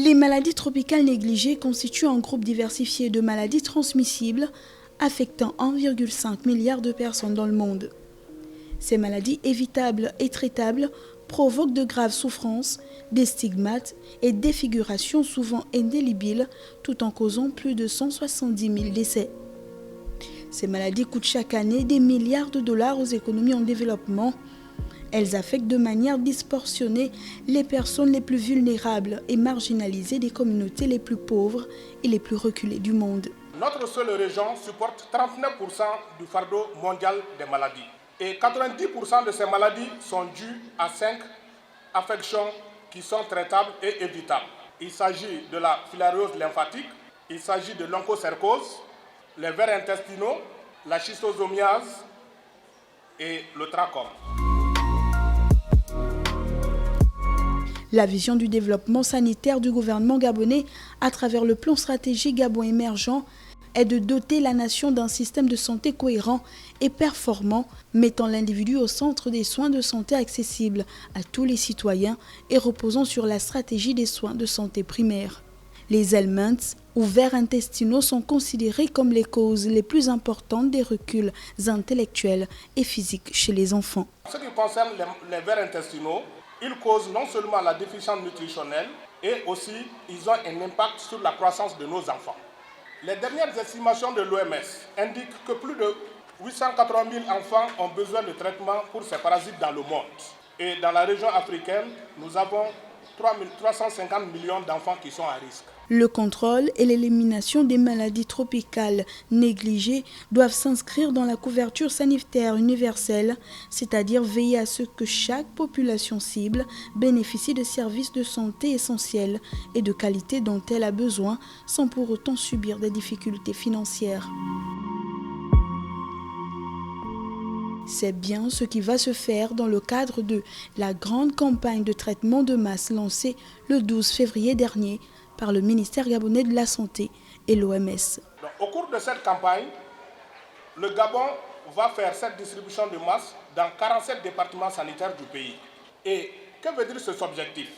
Les maladies tropicales négligées constituent un groupe diversifié de maladies transmissibles affectant 1,5 milliard de personnes dans le monde. Ces maladies évitables et traitables provoquent de graves souffrances, des stigmates et défigurations souvent indélébiles, tout en causant plus de 170 000 décès. Ces maladies coûtent chaque année des milliards de dollars aux économies en développement. Elles affectent de manière disproportionnée les personnes les plus vulnérables et marginalisées des communautés les plus pauvres et les plus reculées du monde. Notre seule région supporte 39% du fardeau mondial des maladies. Et 90% de ces maladies sont dues à 5 affections qui sont traitables et évitables. Il s'agit de la filariose lymphatique, il s'agit de l'onchocercose, les vers intestinaux, la schistosomiase et le trachome. La vision du développement sanitaire du gouvernement gabonais à travers le plan stratégique Gabon émergent est de doter la nation d'un système de santé cohérent et performant, mettant l'individu au centre des soins de santé accessibles à tous les citoyens et reposant sur la stratégie des soins de santé primaires. Les ailments ou vers intestinaux sont considérés comme les causes les plus importantes des reculs intellectuels et physiques chez les enfants. En ce qui concerne les vers intestinaux, ils causent non seulement la déficience nutritionnelle, et aussi ils ont un impact sur la croissance de nos enfants. Les dernières estimations de l'OMS indiquent que plus de 880 000 enfants ont besoin de traitement pour ces parasites dans le monde. Et dans la région africaine, nous avons 350 millions d'enfants qui sont à risque. Le contrôle et l'élimination des maladies tropicales négligées doivent s'inscrire dans la couverture sanitaire universelle, c'est-à-dire veiller à ce que chaque population cible bénéficie de services de santé essentiels et de qualité dont elle a besoin sans pour autant subir des difficultés financières. C'est bien ce qui va se faire dans le cadre de la grande campagne de traitement de masse lancée le 12 février dernier par le ministère gabonais de la Santé et l'OMS. Au cours de cette campagne, le Gabon va faire cette distribution de masse dans 47 départements sanitaires du pays. Et que veut dire cet objectif?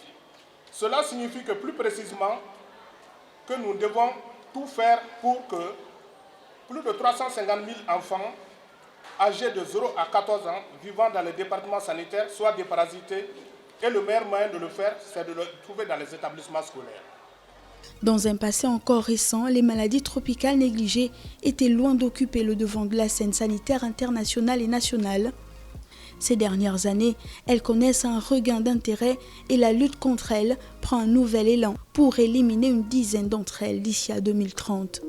Cela signifie que plus précisément, que nous devons tout faire pour que plus de 350 000 enfants âgés de 0 à 14 ans vivant dans les départements sanitaires soient déparasités. Et le meilleur moyen de le faire, c'est de le trouver dans les établissements scolaires. Dans un passé encore récent, les maladies tropicales négligées étaient loin d'occuper le devant de la scène sanitaire internationale et nationale. Ces dernières années, elles connaissent un regain d'intérêt et la lutte contre elles prend un nouvel élan pour éliminer une dizaine d'entre elles d'ici à 2030.